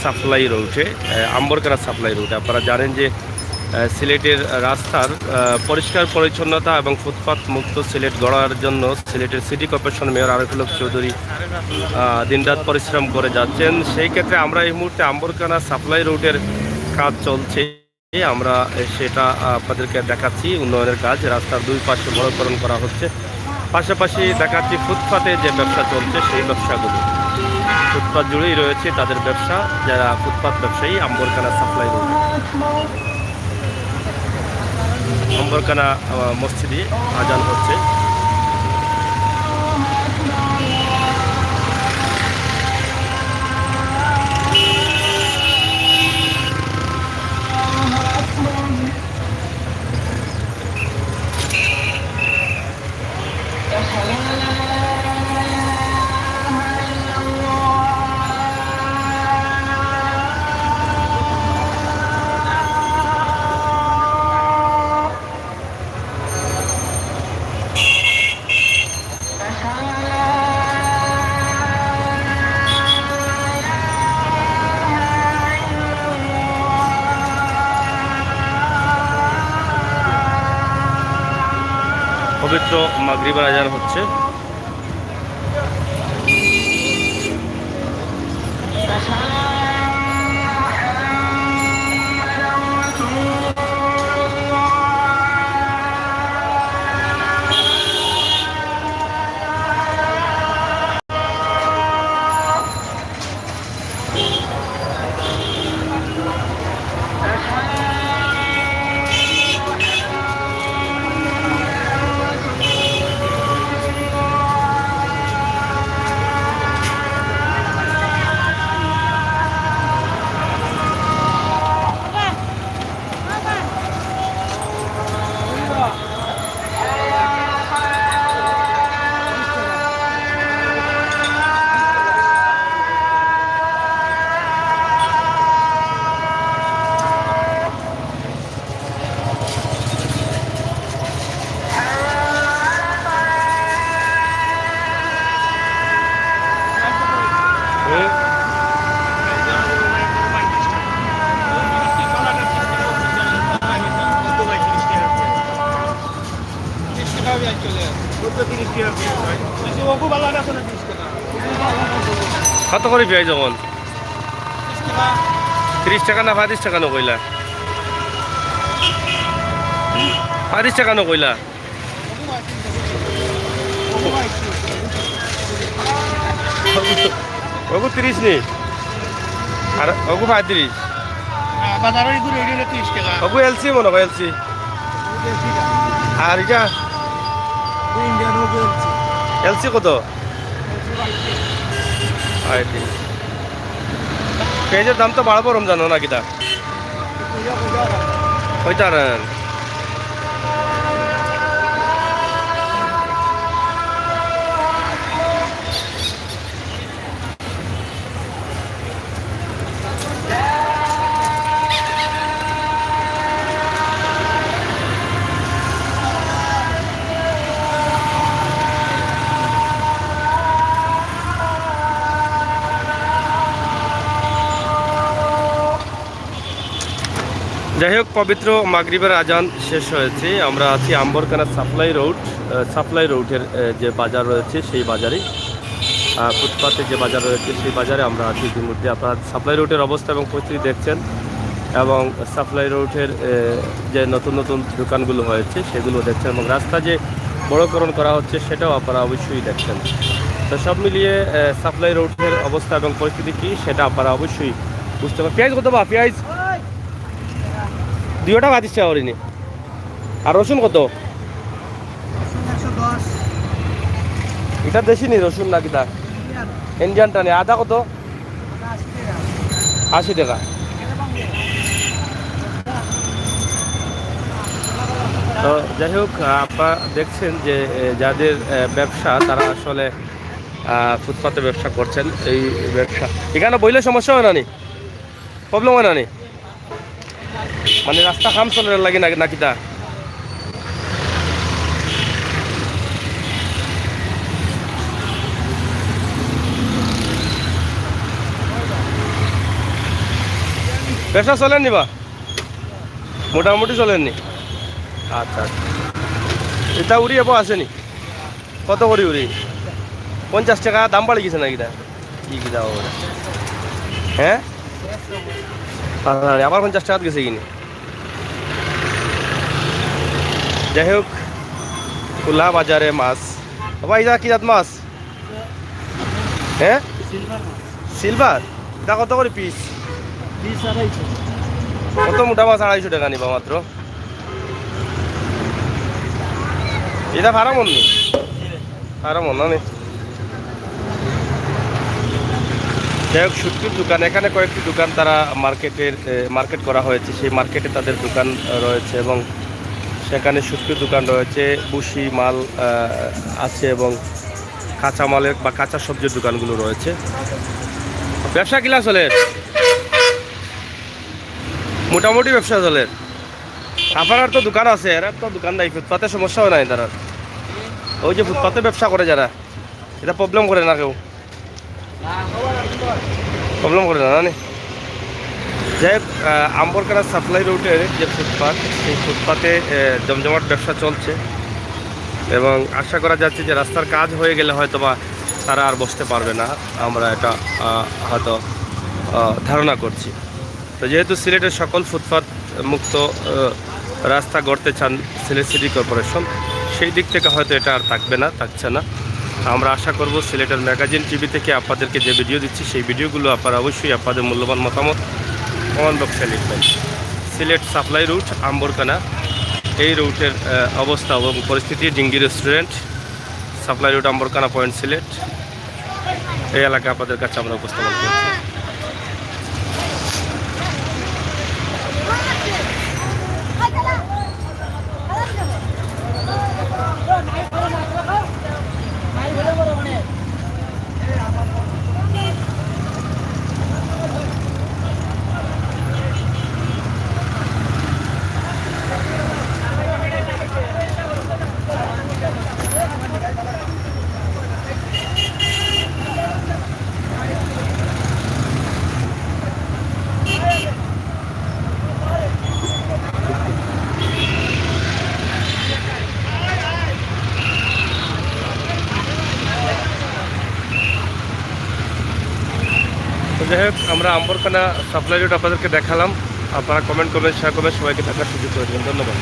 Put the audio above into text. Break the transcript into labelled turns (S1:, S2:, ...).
S1: Supply রুটে, Ambarkhana supply রুটে। আপনারা জানেন যে সিলেটের রাস্তার পরিষ্কার পরিচ্ছন্নতা এবং ফুটপাত মুক্ত সিলেট গড়ার জন্য সিলেটের city corporation mayor Ariful Haque Chowdhury দিনরাত পরিশ্রম করে যাচ্ছেন। সেই ক্ষেত্রে আমরা এই মুহূর্তে আম্বরকানা সাপ্লাই রুটের কাজ চলছে, আমরা সেটা আপনাদেরকে দেখাচ্ছি। উন্নয়নের কাজ, রাস্তার দুই পাশে বড়করণ করা হচ্ছে, পাশাপাশি দেখাচ্ছি ফুটপাতে যে ব্যবসা চলছে সেই ব্যবসাগুলো। ফুটপাত জুড়েই রয়েছে তাদের ব্যবসা, যারা ফুটপাত ব্যবসায়ী। আম্বরকানা সাপ্লাই রুট, আম্বরকানা মসজিদে আজান হচ্ছে। পবিত্র মাগরিবের আজান হচ্ছে। কত করে পেঁয়াজ যখন 30 টাকা না 35 টাকা নকইলা? 35 টাকা নকইলা? ওগু 30 নি আর ওগু 35
S2: বাজারের গুলো 30 টাকা।
S1: ওগু এলসি মনে হয়, এলসি। আর এটা
S2: ইন্ডিয়ান ওগু
S1: এলসি কত? পেঁয়াজের দাম তো বাড়বো রমজানো না কিটা কইতার। যাই হোক, পবিত্র মাগরিবের আজান শেষ হয়েছে। আমরা আছি আম্বরকানা সাপ্লাই রোডের যে বাজার রয়েছে সেই বাজারে, ফুটপাতে যে বাজার রয়েছে সেই বাজারে আমরা আছি ইতিমধ্যে। আপনার সাপ্লাই রোডের অবস্থা এবং পরিস্থিতি দেখছেন, এবং সাপ্লাই রোডের যে নতুন নতুন দোকানগুলো হয়েছে সেগুলো দেখছেন, এবং রাস্তা যে বড়করণ করা হচ্ছে সেটাও আপনারা অবশ্যই দেখছেন। তো সব মিলিয়ে সাপ্লাই রোডের অবস্থা এবং পরিস্থিতি কী সেটা আপনারা অবশ্যই বুঝতে পারেন। পেঁয়াজ কত বা? পেঁয়াজ 2টা 35 টাকা করিনি। আর রসুন কত? এটা দেশি নি রসুন না কিটা? ইন্ডিয়ানটা নেই। আদা কত? 80 টাকা। তো যাই হোক, আপনারা দেখছেন যে যাদের ব্যবসা তারা আসলে ফুটপাতে ব্যবসা করছেন। এই ব্যবসা এখানে বইলে সমস্যা হয় না নি, প্রবলেম হয় না নি, মানে রাস্তা কাম চলে লাগে না কিটা? ব্যবসা চলেননি বা মোটামুটি চলেননি? আচ্ছা আচ্ছা, এটা উড়ি এবার আসেনি? কত করে উড়ি? 50 টাকা দাম বাড়ি গেছে নাকি? কি কি দাম ওটা? হ্যাঁ, আবার 50 টাকা গেছে কিনে। যাই হোক, খোলা বাজারে মাছ। বাবা এটা কি জাত মাছ? হ্যাঁ, সিলভার। এটা কত করে পিস? কত মোটা মাছ? 250 টাকা নিবা মাত্র? এটা ভাড়া মন নি? ভাড়া মন না নি? যাই হোক, শুটকির দোকান, এখানে কয়েকটি দোকান তারা মার্কেট করা হয়েছে। সেই মার্কেটে তাদের দোকান রয়েছে এবং সেখানে শুটকির দোকান রয়েছে, বুশি মাল আছে এবং কাঁচা মালের বা কাঁচা সবজির দোকানগুলো রয়েছে। ব্যবসা কিলা চলে? মোটামুটি ব্যবসা চলে। আপনার তো দোকান আছে, এরা তো দোকান নাই, ফুটপাতে সমস্যাও নাই তারা। ওই যে ফুটপাতে ব্যবসা করে যারা, এটা প্রবলেম করে না কেউ? প্রবলেম করে না না? যাই হোক, আম্বরকানা সাপ্লাই রুটের যে ফুটপাত, সেই ফুটপাতে জমজমাট ব্যবসা চলছে এবং আশা করা যাচ্ছে যে রাস্তার কাজ হয়ে গেলে হয়তো বা তারা আর বসতে পারবে না, আমরা এটা হয়তো ধারণা করছি। তো যেহেতু সিলেটের সকল ফুটপাত মুক্ত রাস্তা গড়তে চান সিলেট সিটি কর্পোরেশন, সেই দিক থেকে হয়তো এটা আর থাকছে না। আমরা আশা করব সিলেটের ম্যাগাজিন টিভি থেকে আপনাদেরকে যে ভিডিও দিচ্ছি, সেই ভিডিওগুলো আপনারা অবশ্যই আপনাদের মূল্যবান মতামত কমেন্ট বক্সে লিখবেন। সিলেট সাপ্লাই রুট আম্বরকানা, এই রুটের অবস্থা এবং পরিস্থিতি, ডিঙ্গি restaurant, supply route Amborkhana point Sylhet, এই এলাকা আপনাদের কাছে আমরা উপস্থাপন করছি। তো যাই হোক, আমরা আম্বরকানা সাপ্লাই রুট আপনাদেরকে দেখালাম। আপনারা কমেন্ট করবেন, শেয়ার করবেন, সবাইকে থাকার সুযোগ করে দেবেন। ধন্যবাদ।